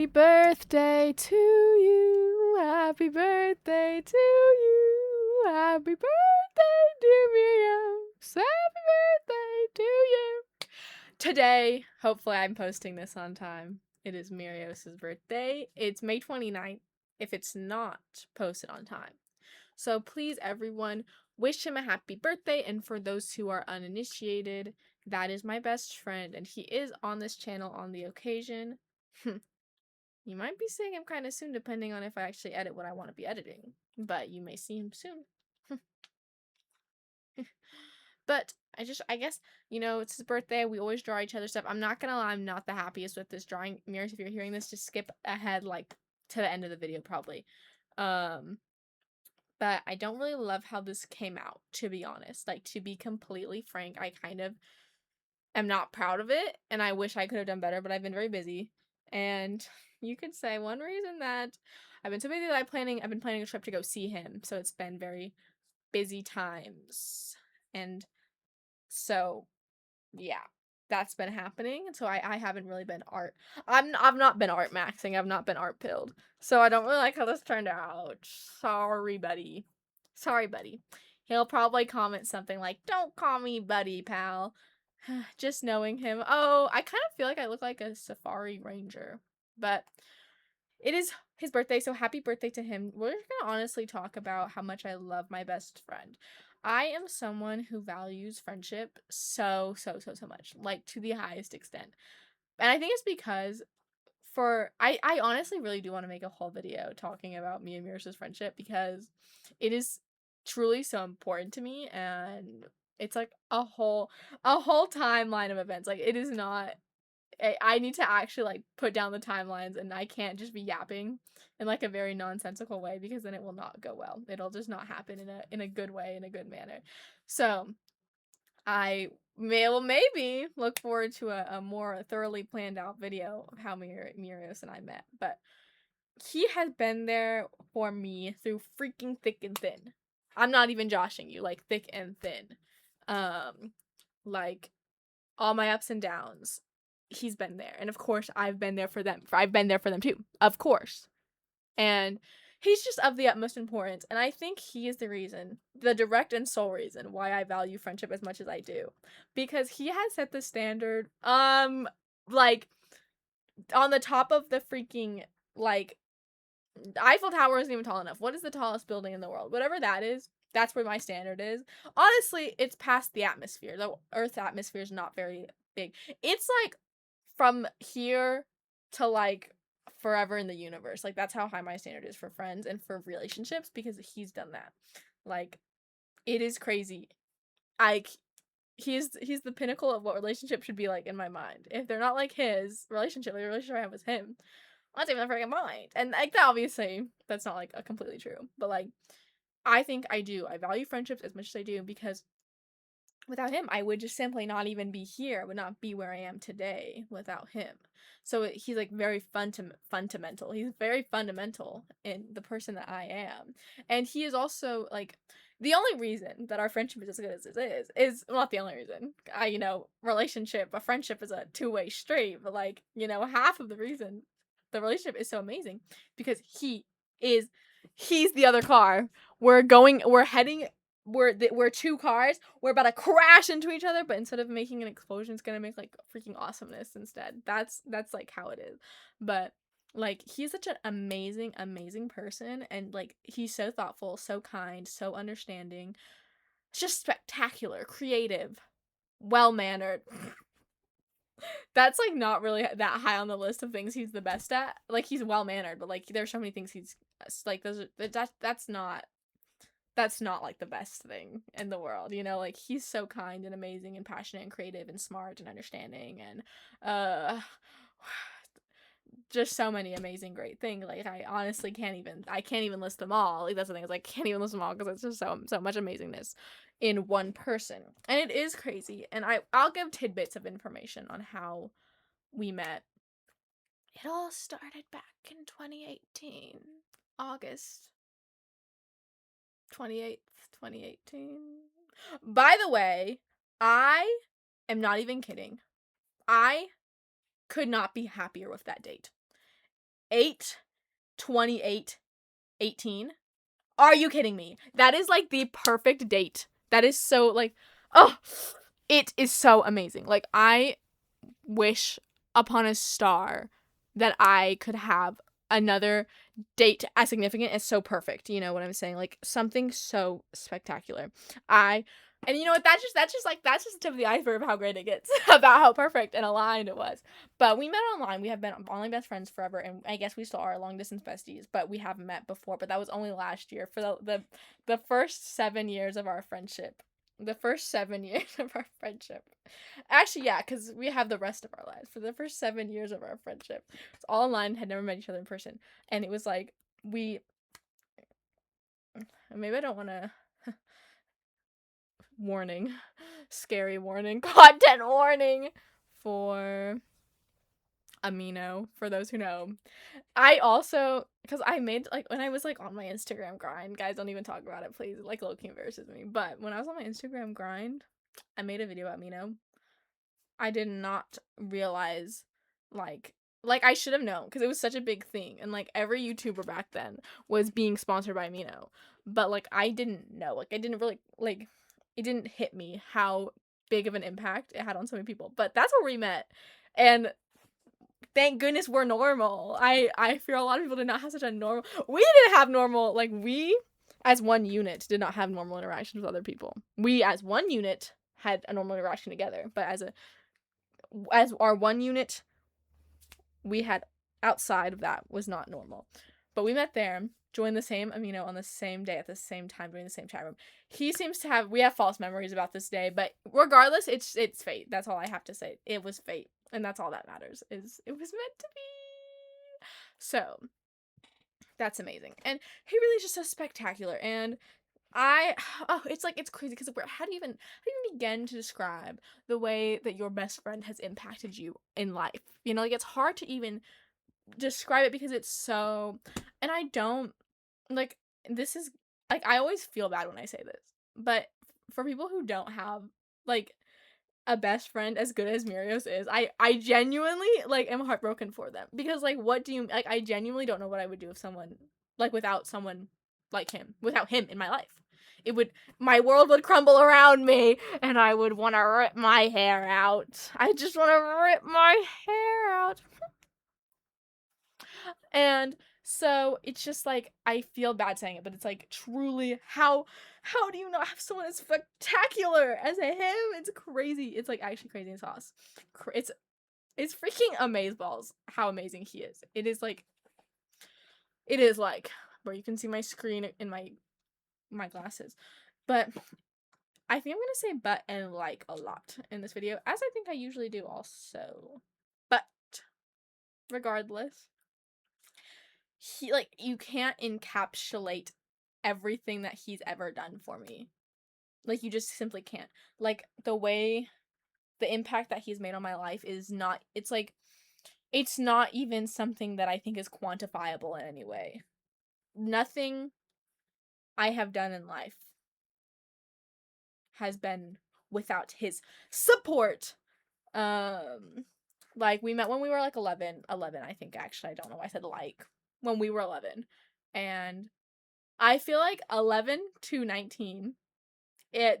Happy birthday to you. Happy birthday to you. Happy birthday, dear Myrios. Happy birthday to you. Today, hopefully I'm posting this on time. It is Myrios' birthday. It's May 29th if it's not posted on time. So please, everyone, wish him a happy birthday. And for those who are uninitiated, that is my best friend, and he is on this channel on the occasion. You might be seeing him kind of soon, depending on if I actually edit what I want to be editing. But you may see him soon. But I guess, it's his birthday. We always draw each other stuff. I'm not gonna lie, I'm not the happiest with this drawing. Mirrors, if you're hearing this, just skip ahead, to the end of the video, probably. But I don't really love how this came out, to be honest. To be completely frank, I kind of am not proud of it, and I wish I could have done better, but I've been very busy. And you could say one reason that I've been so busy that I've been planning a trip to go see him, so it's been very busy times. And so, yeah, that's been happening. So I haven't really been I've not been art maxing, I've not been art pilled. So I don't really like how this turned out. Sorry, buddy. Sorry, buddy. He'll probably comment something like, "Don't call me buddy, pal." Just knowing him. Oh, I kind of feel like I look like a safari ranger. But it is his birthday, so happy birthday to him. We're just gonna honestly talk about how much I love my best friend. I am someone who values friendship so much, to the highest extent. And I think it's because I honestly really do want to make a whole video talking about me and Miros' friendship, because it is truly so important to me, and it's like a whole timeline of events. It is not I need to actually put down the timelines, and I can't just be yapping in a very nonsensical way, because then it will not go well. It'll just not happen in a good way, in a good manner. So I maybe look forward to a more thoroughly planned out video of how Myrios and I met. But he has been there for me through freaking thick and thin. I'm not even joshing you, thick and thin. Like all my ups and downs, he's been there. And of course, I've been there for them. I've been there for them too, of course. And he's just of the utmost importance. And I think he is the direct and sole reason why I value friendship as much as I do. Because he has set the standard, like, on the top of the freaking, Eiffel Tower isn't even tall enough. What is the tallest building in the world? Whatever that is, that's where my standard is. Honestly, it's past the atmosphere. The Earth's atmosphere is not very big. It's from here to forever in the universe. That's how high my standard is for friends and for relationships, because he's done that. It is crazy. He's the pinnacle of what relationship should be like in my mind. If they're not like his relationship, the relationship I have with him, that's even the freaking mind. And that obviously, that's not a completely true. But I think I do. I value friendships as much as I do, because without him, I would just simply not even be here. I would not be where I am today without him. So he's very fundamental. He's very fundamental in the person that I am. And he is also the only reason that our friendship is as good as it is well, not the only reason. A friendship is a two-way street, but half of the reason the relationship is so amazing, because he's the other car. We're two cars. We're about to crash into each other, but instead of making an explosion, it's gonna make freaking awesomeness instead. That's how it is. But he's such an amazing person, and he's so thoughtful, so kind, so understanding, just spectacular, creative, well-mannered. That's not really that high on the list of things he's the best at. He's well-mannered, but there's so many things he's that's not the best thing in the world, he's so kind and amazing and passionate and creative and smart and understanding, and just so many amazing great things. I honestly can't even list them all. That's the thing, is I can't even list them all, because it's just so much amazingness in one person. And it is crazy. And I'll give tidbits of information on how we met. It all started back in 2018, August 28th, 2018. By the way, I am not even kidding. I could not be happier with that date. 8/28/18. Are you kidding me? That is like the perfect date. That is so like, oh, it is so amazing. Like, I wish upon a star that I could have another date as significant as so perfect. You know what I'm saying? Like, something so spectacular. And you know what? That's just the tip of the iceberg of how great it gets about how perfect and aligned it was. But we met online. We have been online best friends forever, and I guess we still are long distance besties. But we haven't met before. But that was only last year for the first 7 years of our friendship. The first 7 years of our friendship. Actually, yeah, because we have the rest of our lives. For the first 7 years of our friendship, it's all online. Had never met each other in person, and it was like we. Maybe I don't want to. Warning, scary warning, content warning for Amino, for those who know. I also, because I made, like, when I was, like, on my Instagram grind, guys, don't even talk about it, please, it, like, low-key embarrasses me, but when I was on my Instagram grind, I made a video about Amino. I did not realize, like I should have known, because it was such a big thing, and, like, every YouTuber back then was being sponsored by Amino, but, like, I didn't know, like, I didn't really, like, it didn't hit me how big of an impact it had on so many people, but that's where we met, and thank goodness we're normal. I fear a lot of people did not have such a normal, we didn't have normal, like, we, as one unit, did not have normal interactions with other people. We, as one unit, had a normal interaction together, but as our one unit, we had outside of that was not normal. But we met there, joined the same amino on the same day at the same time during the same chat room. He seems to have, we have false memories about this day, but regardless, it's fate. That's all I have to say. It was fate, and that's all that matters. Is it was meant to be. So that's amazing, and he really is just so spectacular. And it's like, it's crazy because how do you even begin to describe the way that your best friend has impacted you in life? You know, like, it's hard to even describe it because it's so, and I don't, like, this is, like, I always feel bad when I say this, but for people who don't have, like, a best friend as good as Myrios is, I genuinely, like, am heartbroken for them, because, like, what do you, like, I genuinely don't know what I would do if someone, like, without someone like him, without him in my life. It would, my world would crumble around me, and I would want to rip my hair out. I just want to rip my hair out. And so it's just like, I feel bad saying it, but it's like, truly, how do you not have someone as spectacular as him? It's crazy. It's like actually crazy in sauce. It's freaking amazeballs how amazing he is. It is like, bro, you can see my screen in my glasses. But I think I'm gonna say but and like a lot in this video, as I think I usually do also. But regardless, he, like, you can't encapsulate everything that he's ever done for me. Like, you just simply can't. Like, the impact that he's made on my life is not, it's like, it's not even something that I think is quantifiable in any way. Nothing I have done in life has been without his support. Like, we met when we were like 11, I think, actually. I don't know why I said like, when we were 11. And I feel like 11 to 19,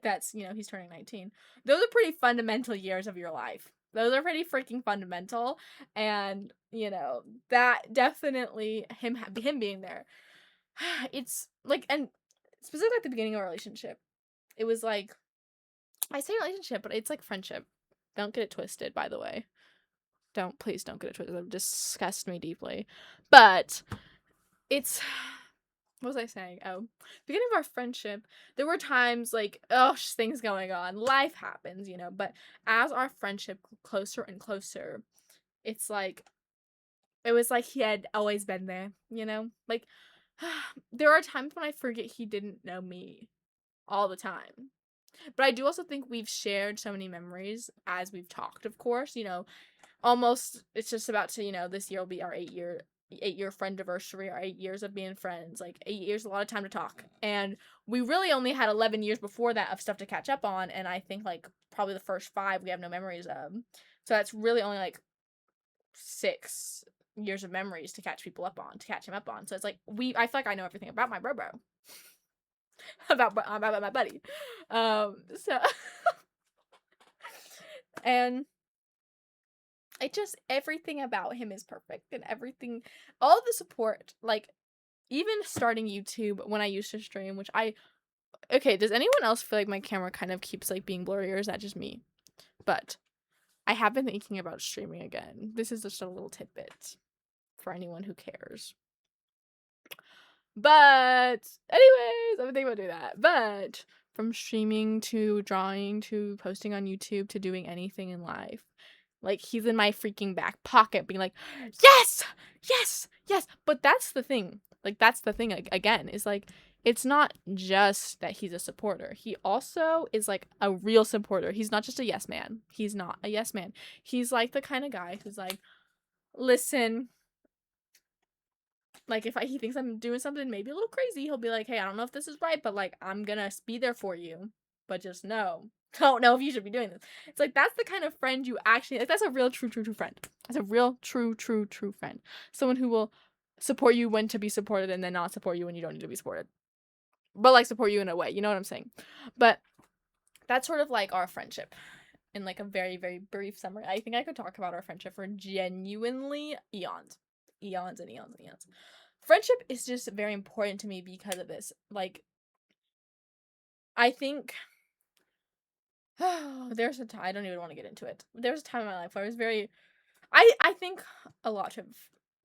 that's, you know, he's turning 19. Those are pretty fundamental years of your life. Those are pretty freaking fundamental. And, you know, that definitely, him being there, it's like, and specifically at the beginning of our relationship, it was like, I say relationship, but it's like friendship. Don't get it twisted, by the way. Please don't get it twisted. It would disgust me deeply. But it's, what was I saying? Oh, beginning of our friendship, there were times like, oh, things going on. Life happens, you know. But as our friendship grew closer and closer, it's like, it was like he had always been there, you know? Like, there are times when I forget he didn't know me all the time. But I do also think we've shared so many memories as we've talked, of course, you know, almost, it's just about to, you know, this year will be our 8-year friend anniversary, our 8 years of being friends. Like, 8 years, a lot of time to talk. And we really only had 11 years before that of stuff to catch up on, and I think, like, probably the first 5 we have no memories of. So that's really only, like, 6 years of memories to catch people up on, to catch him up on. So it's like I feel like I know everything about my bro about my buddy. So and it just, everything about him is perfect, and everything, all the support, like even starting YouTube when I used to stream, which okay, does anyone else feel like my camera kind of keeps like being blurry, or is that just me? But I have been thinking about streaming again. This is just a little tidbit for anyone who cares. But anyways, I've been thinking about doing that. But from streaming to drawing to posting on YouTube to doing anything in life, like, he's in my freaking back pocket being like, yes, yes, yes. But that's the thing. Like, that's the thing again, is like, it's not just that he's a supporter. He also is like a real supporter. He's not just a yes man. He's not a yes man. He's like the kind of guy who's like, listen, like, if he thinks I'm doing something maybe a little crazy, he'll be like, hey, I don't know if this is right, but like, I'm gonna be there for you. But just know, don't know if you should be doing this. It's like, that's the kind of friend you actually, like, that's a real true friend. That's a real true friend. Someone who will support you when to be supported, and then not support you when you don't need to be supported. But like, support you in a way, you know what I'm saying? But that's sort of like our friendship in like a very, very brief summary. I think I could talk about our friendship for genuinely eons. Eons and eons and eons. Friendship is just very important to me because of this. Like, I think there's a time, I don't even want to get into it. There was a time in my life where I was very, I think a lot of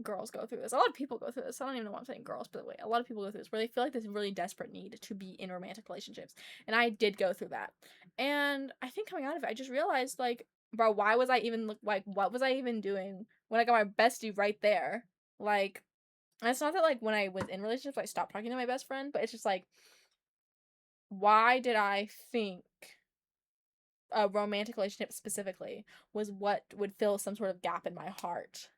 girls go through this. A lot of people go through this. I don't even know why I'm saying girls, by the way. A lot of people go through this where they feel like this really desperate need to be in romantic relationships. And I did go through that. And I think coming out of it, I just realized, like, bro, why was I even, like, what was I even doing when I got my bestie right there? Like, and it's not that, like, when I was in relationships, I stopped talking to my best friend, but it's just like, why did I think a romantic relationship specifically was what would fill some sort of gap in my heart,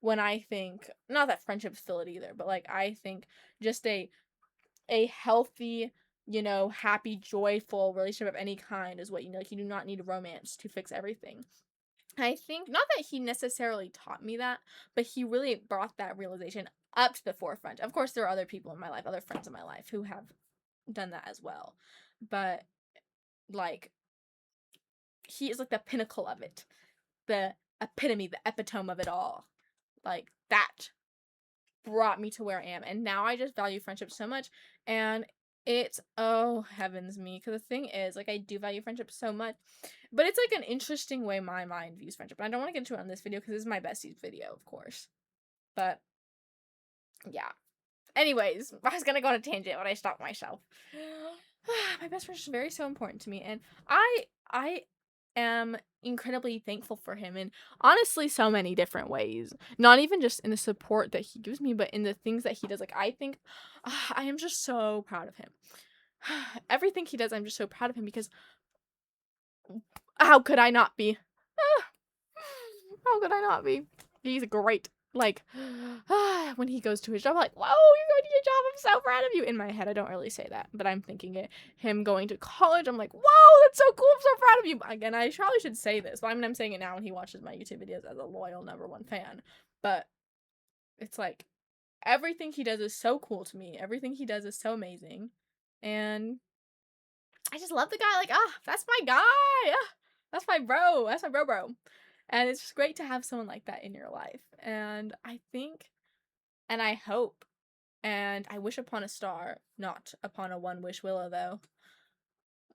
when I think, not that friendships fill it either, but like, I think just a healthy, happy, joyful relationship of any kind is what you need. Like, you do not need romance to fix everything. I think, not that he necessarily taught me that, but he really brought that realization up to the forefront. Of course, there are other people in my life, other friends in my life, who have done that as well. But, like, he is like the pinnacle of it. The epitome, the epitome of it all. Like, that brought me to where I am. And now I just value friendship so much. And it's, oh, heavens me. Because the thing is, like, I do value friendship so much. But it's like an interesting way my mind views friendship. And I don't want to get into it on this video because this is my bestie's video, of course. But, yeah. Anyways, I was going to go on a tangent, but I stopped myself. My best friend is very so important to me. And I am incredibly thankful for him in, honestly, so many different ways. Not even just in the support that he gives me, but in the things that he does. Like, I think I am just so proud of him. Everything he does, I'm just so proud of him, because how could I not be? How could I not be? He's great. Like, when he goes to his job, I'm like, whoa, you're going to your job, I'm so proud of you. In my head, I don't really say that, but I'm thinking it. Him going to college, I'm like, whoa, that's so cool, I'm so proud of you. Again, I probably should say this, but I'm saying it now when he watches my YouTube videos as a loyal #1 fan. But it's like, everything he does is so cool to me. Everything he does is so amazing. And I just love the guy. Like, that's my guy. That's my bro. That's my bro. And it's just great to have someone like that in your life. And I think, and I hope, and I wish upon a star, not upon a one-wish willow, though.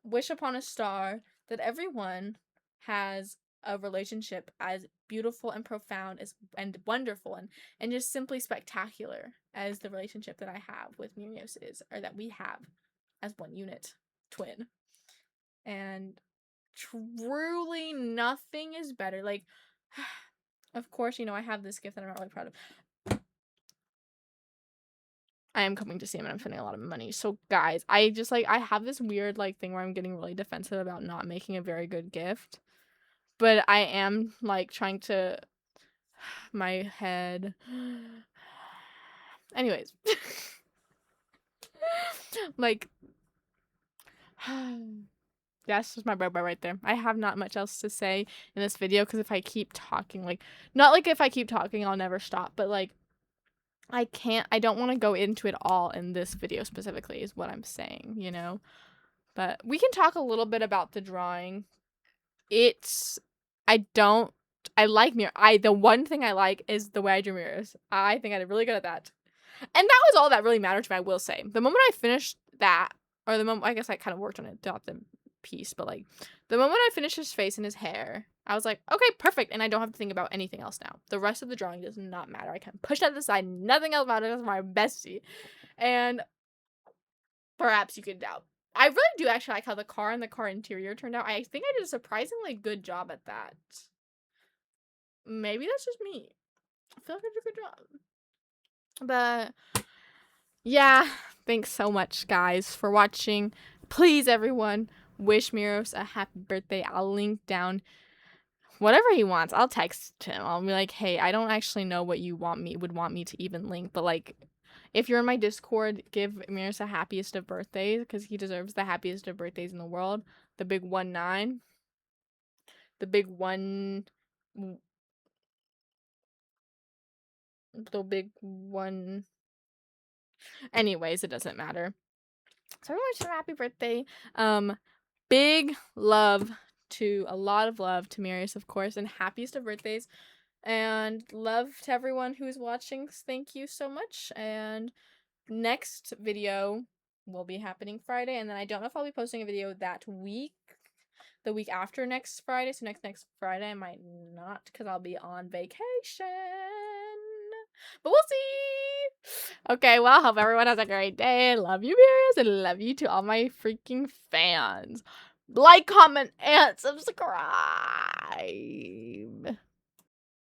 Wish upon a star that everyone has a relationship as beautiful and profound and wonderful and just simply spectacular as the relationship that I have with Myrios is, or that we have as one unit, twin. And truly nothing is better. Like, of course, I have this gift that I'm not really proud of. I am coming to see him and I'm spending a lot of money. So guys, I just, like, I have this weird, like, thing where I'm getting really defensive about not making a very good gift. But I am, like, trying to, my head. Anyways. Like, That's just my bye right there. I have not much else to say in this video because if I keep talking, like, not like if I keep talking, I'll never stop, but like, I don't want to go into it all in this video specifically, is what I'm saying, you know? But we can talk a little bit about the drawing. I don't, I like the one thing I like is the way I drew Myrios. I think I did really good at that. And that was all that really mattered to me, I will say. The moment I finished that, or the moment, I guess I kind of worked on it throughout the piece, but like, the moment I finished his face and his hair, I was like, okay, perfect, and I don't have to think about anything else now. The rest of the drawing does not matter. I can push that to the side, nothing else matters. That's my bestie. And perhaps you could doubt. I really do actually like how the car and the car interior turned out. I think I did a surprisingly good job at that. Maybe that's just me. I feel like I did a good job. But yeah, thanks so much, guys, for watching. Please, everyone, wish Myrios a happy birthday. I'll link down whatever he wants. I'll text him. I'll be like, hey, I don't actually know what you would want me to even link, but like, if you're in my Discord, give Myrios the happiest of birthdays because he deserves the happiest of birthdays in the world. The big 1-9. The big one. The big one. Anyways, it doesn't matter. So everyone wish him a happy birthday. Big love a lot of love to Myrios, of course, and happiest of birthdays. And love to everyone who's watching. Thank you so much. And next video will be happening Friday, and then I don't know if I'll be posting a video that week. The week after next Friday, so next Friday I might not because I'll be on vacation. But we'll see. Okay, well, hope everyone has a great day. Love you, Myrios, and love you to all my freaking fans. Like, comment, and subscribe.